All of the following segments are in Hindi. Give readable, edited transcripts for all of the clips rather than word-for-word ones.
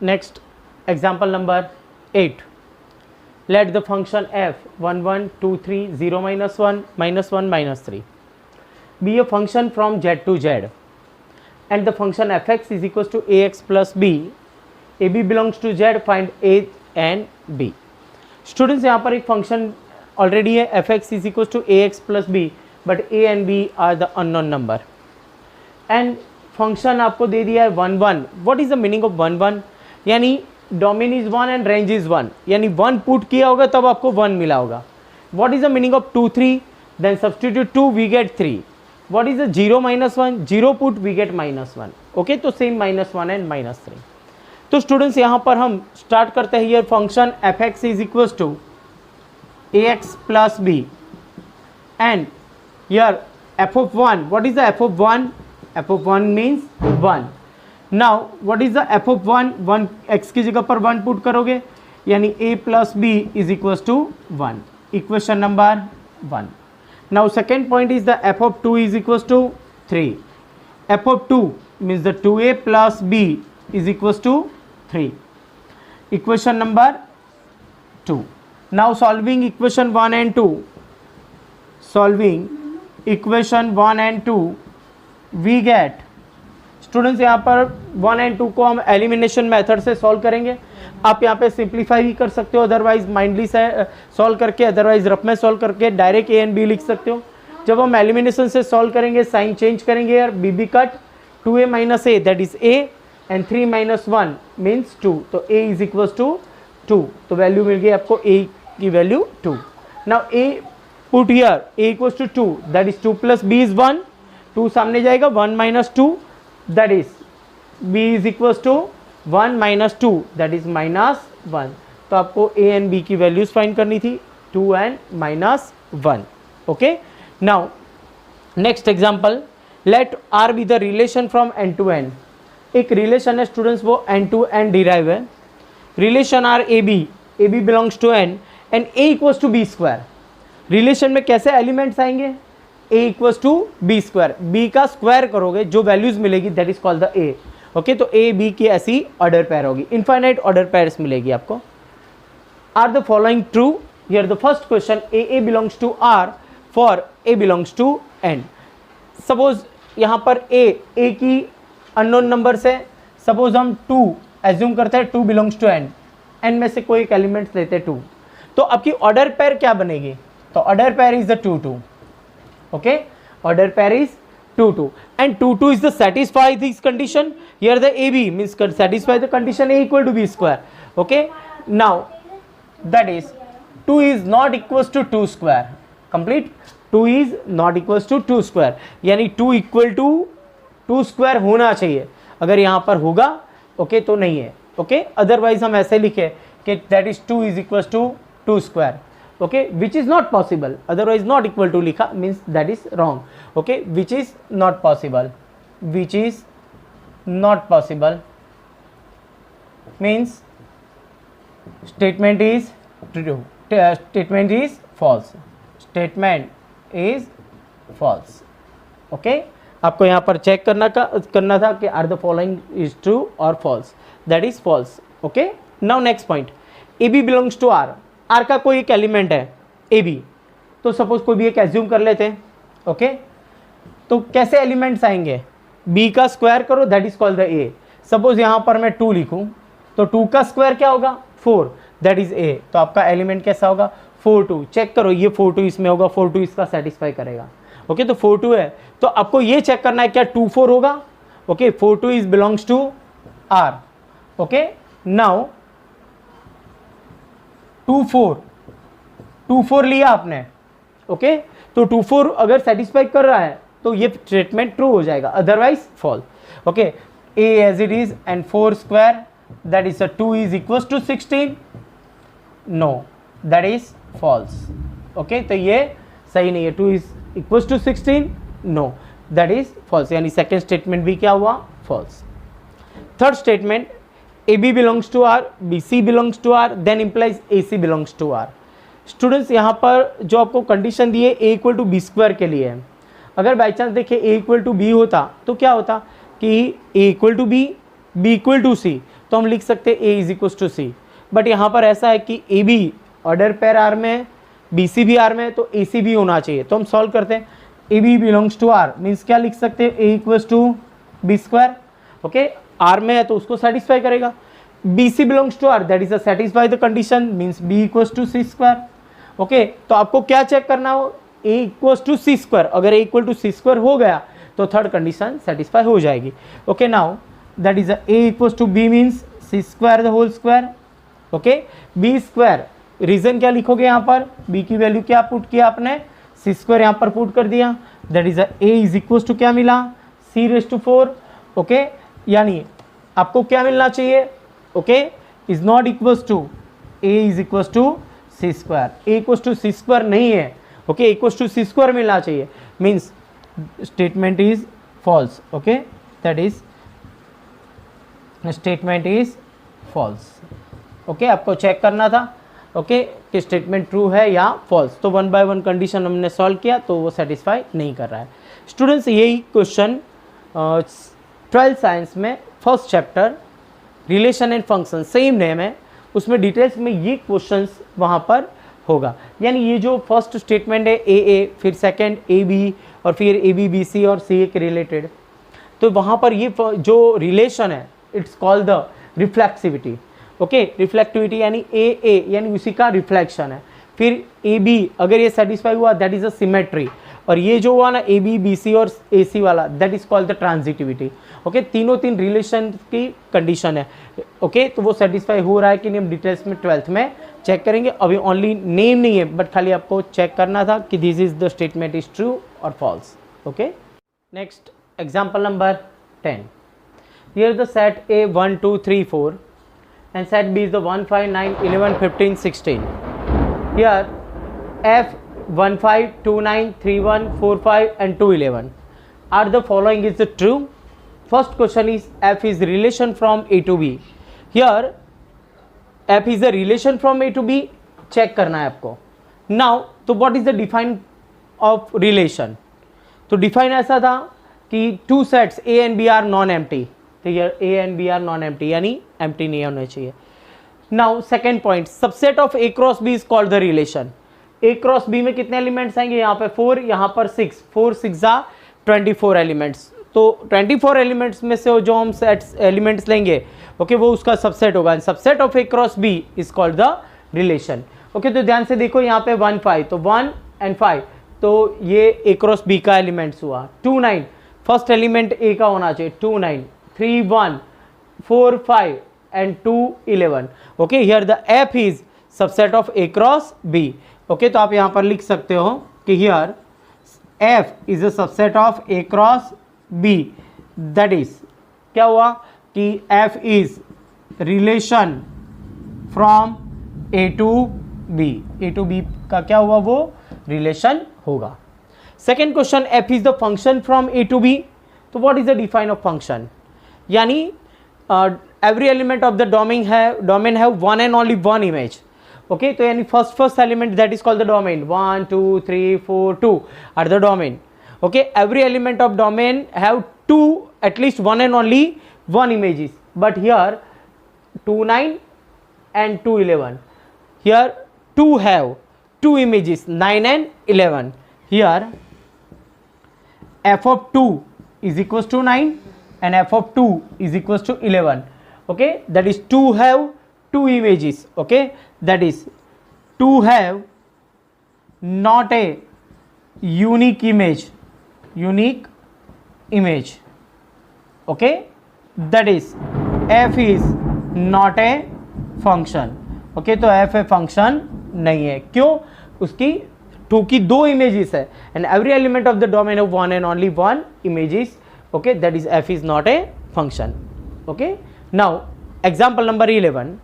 Next, example number 8. Let the function f 1 1 2 3 0 minus 1 minus 1 minus 3 be a function from z to z, and the function fx is equals to ax plus b. ab belongs to z, find a and b. Students, यहाँ पर एक फंक्शन ऑलरेडी है, fx is equals to ax plus b, but a and b are the unknown number. And function आपको दे दिया है 1 1. What is the meaning of 1 1? यानी domain is 1 and range is 1, यानी 1 पुट किया होगा तब आपको 1 मिला होगा. What is the meaning of 2 3? Then substitute 2, we get 3. What is the 0 minus 1? 0 put, we get -1. Okay, तो सेम -1 एंड -3. तो स्टूडेंट्स यहाँ पर हम स्टार्ट करते हैं. ये function f x is equals to a x plus B and your f of 1. What is the f of 1? f of 1 means 1. now what is the f of 1? 1 x की जगह पर 1 पुट करोगे, यानी a plus b is equals to 1. Equation number 1. now second point is the f of 2 is equals to 3. f of 2 means the 2a plus b is equals to 3. equation number 2. now solving equation 1 and 2. solving equation 1 and 2 we get. Students, यहाँ पर 1 एंड 2 को हम एलिमिनेशन मेथड से सॉल्व करेंगे. आप यहाँ पे सिंप्लीफाई भी कर सकते हो, अदरवाइज माइंडली से सॉल्व करके, अदरवाइज रफ में सॉल्व करके डायरेक्ट ए एंड बी लिख सकते हो. जब हम एलिमिनेशन से सॉल्व करेंगे, साइन चेंज करेंगे यार, b b cut, 2a minus a that is a and 3 minus 1 means 2. तो a इज इक्वल्स टू 2. तो वैल्यू मिल गई आपको a की value 2. Now a put here, a equals to 2 that is 2 plus b is 1. 2 सामने जाएगा, 1 minus 2 that is b is equals to 1 minus 2 that is -1. तो आपको a एंड b की वैल्यूज फाइंड करनी थी, 2 and -1. Okay, now next example. Let r be the relation from n to n. एक रिलेशन है स्टूडेंट्स, वो n टू n डिराइव है. Relation R A B belongs to n and a equals to B square. Relation में कैसे एलिमेंट्स आएंगे? a equals to B square. B का स्क्वायर करोगे, जो वैल्यूज मिलेगी that is called the a. Okay, तो a b की ऐसी ऑर्डर पेयर होगी, इनफाइनाइट ऑर्डर पेयर्स मिलेगी आपको. Are the following true? Here the first question, a belongs to r for a belongs to n. Suppose यहाँ पर a की अननोन नंबर्स है. सपोज हम 2 एज्यूम करते हैं, 2 बिलोंग्स टू n में से कोई एक एलिमेंट्स लेते हैं 2. तो आपकी ऑर्डर पेयर क्या बनेगी? तो order pair is the 2 2. okay, order pair is 2 2 and 2 2 is the satisfy this condition. Here the ab means satisfy the condition a equal to b square. Okay, now that is 2 is not equals to 2 square. complete. 2 is not equals to 2 square, यानी 2 equal to 2 square होना चाहिए. अगर यहाँ पर होगा ओके तो नहीं है. ओके, अदरवाइज हम ऐसे लिखे कि that is 2 is equals to 2 square. okay, which is not possible, otherwise not equal to लिखा means that is wrong. okay, which is not possible, which is not possible means statement is true, statement is false, statement is false. okay, आपको यहाँ पर चेक करना था कि are the following is true और false, that is false. Okay, now next point, A B belongs to R. R का कोई एक एलिमेंट है ए बी, तो सपोज कोई भी एक एज्यूम कर लेते हैं. ओके, तो कैसे एलिमेंट्स आएंगे? बी का स्क्वायर करो that is called the A. Suppose यहाँ पर मैं 2 लिखूं तो 2 का स्क्वायर क्या होगा? 4 दैट इज ए. तो आपका एलिमेंट कैसा होगा? 4 2. चेक करो, ये 4 2 इसमें होगा, 4 2 इसका सेटिस्फाई करेगा. ओके, तो 4 2 है, तो आपको ये चेक करना है क्या 2 4 होगा. Okay, 4 2 is belongs to R. Okay, now 2 4 लिया आपने. ओके, तो 2 4 अगर सेटिस्फाई कर रहा है तो ये स्टेटमेंट ट्रू हो जाएगा, otherwise false. Okay, a as it is and 4 square that is a 2 is equals to 16. no, that is false. Okay, तो ये सही नहीं है. 2 is equals to 16. no, that is false. यानी सेकेंड स्टेटमेंट भी क्या हुआ? false. Third statement, AB belongs to R, BC belongs to R, then implies AC belongs to R. Students, यहाँ पर जो आपको कंडीशन दी है A equal to B square के लिए है. अगर बाई चांस देखिए ए इक्वल टू बी होता तो क्या होता कि A equal to B, B equal to C, तो हम लिख सकते A is equal to C. But यहाँ पर ऐसा है कि A B order pair R में है, बी सी भी आर में है, तो ए सी भी होना चाहिए। तो हम सॉल्व करते हैं, A B belongs to R means क्या लिख सकते हैं, A equals to B square. Okay, R में है तो उसको सेटिस्फाई करेगा। B C belongs to R that is satisfy the condition means B equals to C square. Okay, तो आपको क्या चेक करना हो, A equals to C square. अगर A equal to C square हो गया तो थर्ड कंडीशन सेटिस्फाई हो जाएगी। Okay, now that is A equals to B means C square the whole square. Okay, B square reason क्या लिखोगे यहाँ पर, बी की वैल्यू क्या पुट किया आपने, सी स्क्वायर यहाँ पर पुट कर दिया। That is A is equals to क्या मिला, सी रेज टू 4। ओके, यानी आपको क्या मिलना चाहिए, okay, is not equals to A is equals to C square. A equals to C square नहीं है, okay, equals to C square मिलना चाहिए means statement is false. Okay, that is statement is false. Okay, आपको चेक करना था ओके कि स्टेटमेंट ट्रू है या फॉल्स। तो 1 बाय 1 कंडीशन हमने सॉल्व किया तो वो सेटिस्फाई नहीं कर रहा है। स्टूडेंट्स, यही क्वेश्चन 12th साइंस में first chapter relation and function same name है, उसमें डिटेल्स में ये क्वेश्चंस वहाँ पर होगा। यानी ये जो फर्स्ट स्टेटमेंट है ए, फिर सेकंड ए बी, और फिर ए बी बी सी और सी ए के रिलेटेड, तो वहाँ पर ये जो रिलेशन है it's called the reflexivity. Okay, reflectivity यानी ए यानी उसी का रिफ्लेक्शन है। फिर ए बी अगर ये सेटिस्फाई हुआ दैट इज अ सिमेट्री, और ये जो हुआ ना ए बी बी सी और ए सी वाला that is called the transitivity. Okay, तीनों तीन रिलेशन की कंडीशन है। ओके, तो वो सेटिस्फाई हो रहा है कि नहीं हम डिटेल्स में 12th में चेक करेंगे। अभी ओनली नेम नहीं है बट खाली आपको चेक करना था कि this is the statement is true और false. Okay, next example number 10। Here the set A 1 2 3 4 and set B is the 1 5 9 11 15 16. Here F 1 5 2 9 3 1 4 5 and 2 11 are the following is the true. First question is F is relation from A to B. Here F is a relation from A to B, check करना है आपको। Now तो what is the define of relation? तो define ऐसा था कि two sets A and B are non-empty, तो ये A and B are non-empty यानी empty नहीं होने चाहिए। Now second point, subset of A cross B is called the relation. A cross B में कितने एलिमेंट्स आएंगे, यहाँ पे 4, यहाँ पर 6, 4 6 24 एलिमेंट्स। तो 24 एलिमेंट्स में से जो हम सेट्स एलिमेंट्स लेंगे ओके वो उसका सबसेट होगा। Subset of A cross B is called the relation. Okay, तो ध्यान से देखो यहाँ पे 1 5, तो 1 and 5 तो ये A cross B का एलिमेंट्स हुआ। 2 9 फर्स्ट एलिमेंट A का होना चाहिए, 2 9 3 1 4 5 and 2 11। Okay, here the F is subset of A cross B। Okay, तो आप यहाँ पर लिख सकते हो कि here F is a subset of A cross B, that is क्या हुआ कि F is relation from A to B। A to B का क्या हुआ, वो रिलेशन होगा। Second question, F is the function from A to B। तो what is the define of function, यानी every element of the domain have one and only one image. Okay, तो यानी first element that is called the domain, 1 2 3 4 2 are the domain. Okay, every element of domain have at least one and only one images, but here 2 9 and 2 11, here 2 have 2 images 9 and 11. Here f of 2 is equals to 9 and f of 2 is equals to 11. Okay, that is 2 have 2 images. Okay, that is 2 have not a unique image, okay, that is f is not a function. okay, तो f a function नहीं है, क्यों, उसकी 2 की 2 images है and every element of the domain of one and only one images. okay, that is f is not a function. okay, now example number 11,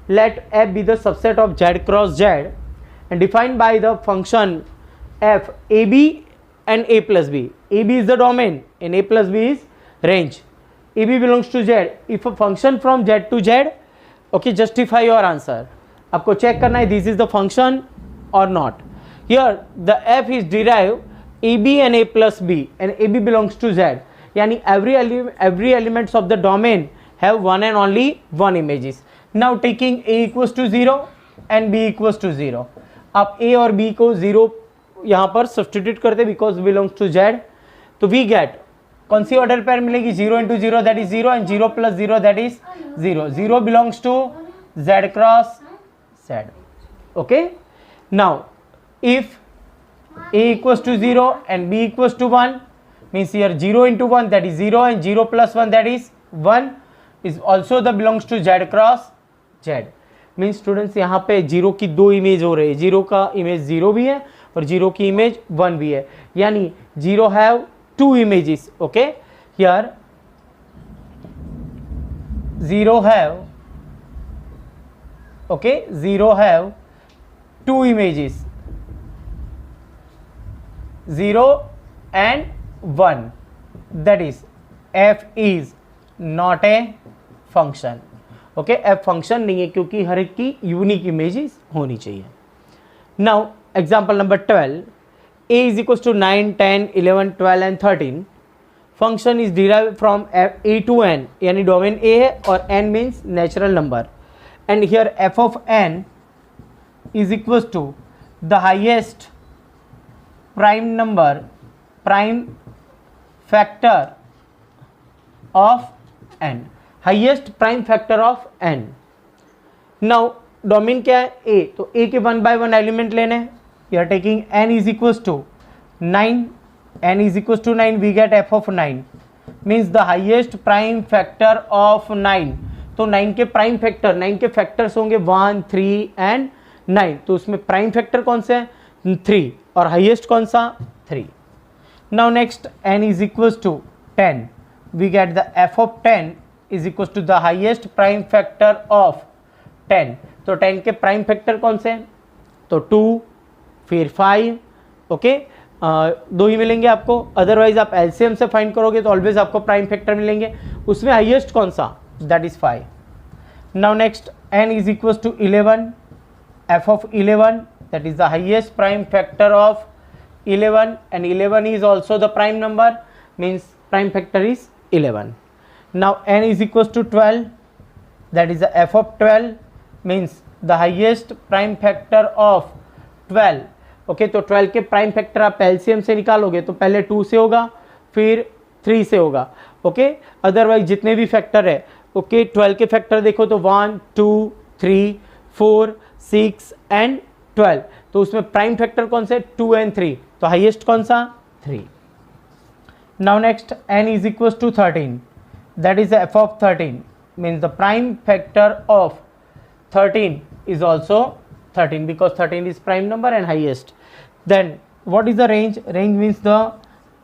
let f be the subset of z cross z and defined by the function f ab and a plus b. ab is the domain and a plus b is range. ab belongs to z. if a function from z to z, okay, justify your answer. आपको चेक करना है this is the function or not. Here the f is derived A B and A plus B and A B belongs to Z, यानी every elements of the domain have one and only one images. Now taking a equals to 0 and b equals to 0, आप a और b को 0 यहाँ पर सब्सटीट्यूट करते बिकॉज बिलोंग्स टू जेड, तो वी गेट कौन सी ऑर्डर पेयर मिलेगी, 0 into 0 that is 0 and 0 plus 0 that is 0. 0 belongs to z cross z. Okay, now if a equals to 0 and b equals to 1 means here 0 into 1 that is 0 and 0 plus 1 that is 1 is also the belongs to z cross z. Means students यहाँ पे 0 की दो इमेज हो रही है, 0 का इमेज 0 भी है और 0 की इमेज 1 भी है, यानी 0 have two images. Okay, here 0 have, okay, 0 have two images, 0 and 1, that is f is not a function. Okay, F function नहीं है क्योंकि हर एक की यूनिक इमेजेस होनी चाहिए. Now example number 12, a is equals to 9, 10, 11, 12 and 13. Function is derive from a to n, यानी डोमेन a है और n means natural number, and here f of n is equals to the highest prime number, prime factor of n, highest prime factor of n. Now domain क्या है a, तो a के 1 by 1 एलिमेंट लेने हैं. We are taking n is equals to 9, n is equals to 9, we get f of 9 means the highest prime factor of 9. तो 9 के प्राइम फैक्टर, 9 के फैक्टर्स होंगे 1, 3 एंड 9, तो उसमें प्राइम फैक्टर कौन से हैं, 3, और हाइएस्ट कौन सा, 3. Now next n is equals to 10, we get the f of 10 is equals to the highest prime factor of 10. तो 10 के प्राइम फैक्टर कौन से हैं, तो 2 फिर 5. ओके, दो ही मिलेंगे आपको, अदरवाइज आप एलसीएम से फाइंड करोगे तो ऑलवेज आपको प्राइम फैक्टर मिलेंगे. उसमें हाईएस्ट कौन सा, that is 5. Now next n is equals to 11, f of 11 that is the highest prime factor of 11 and 11 is also the prime number, means prime factor is 11. Now n is equals to 12, that is the f of 12 means the highest prime factor of 12. Okay, तो 12 के प्राइम फैक्टर आप एलसीएम से निकालोगे तो पहले 2 से होगा फिर 3 से होगा. ओके, अदरवाइज जितने भी फैक्टर है, ओके, 12 के फैक्टर देखो तो 1, 2, 3, 4, 6 एंड 12, तो उसमें प्राइम फैक्टर कौन से, 2 एंड 3, तो हाईएस्ट कौन सा, 3. Now next n is equals to 13, that is the f of 13 means the prime factor of 13 is also 13 because 13 is prime number and highest. Then what is the range, range means the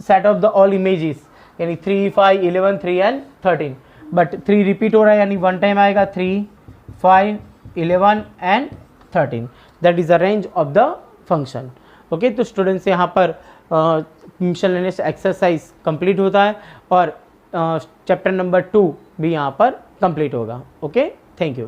set of the all images, यानी 3, 5, 11, 3 and 13, but 3 repeat हो रहा है यानी 1 टाइम आएगा, 3, 5, 11 and 13, that is the range of the function. Okay, तो स्टूडेंट्स यहाँ पर मिसलेनियस एक्सरसाइज कंप्लीट होता है और चैप्टर नंबर 2 भी यहाँ पर कंप्लीट होगा. Okay, thank you.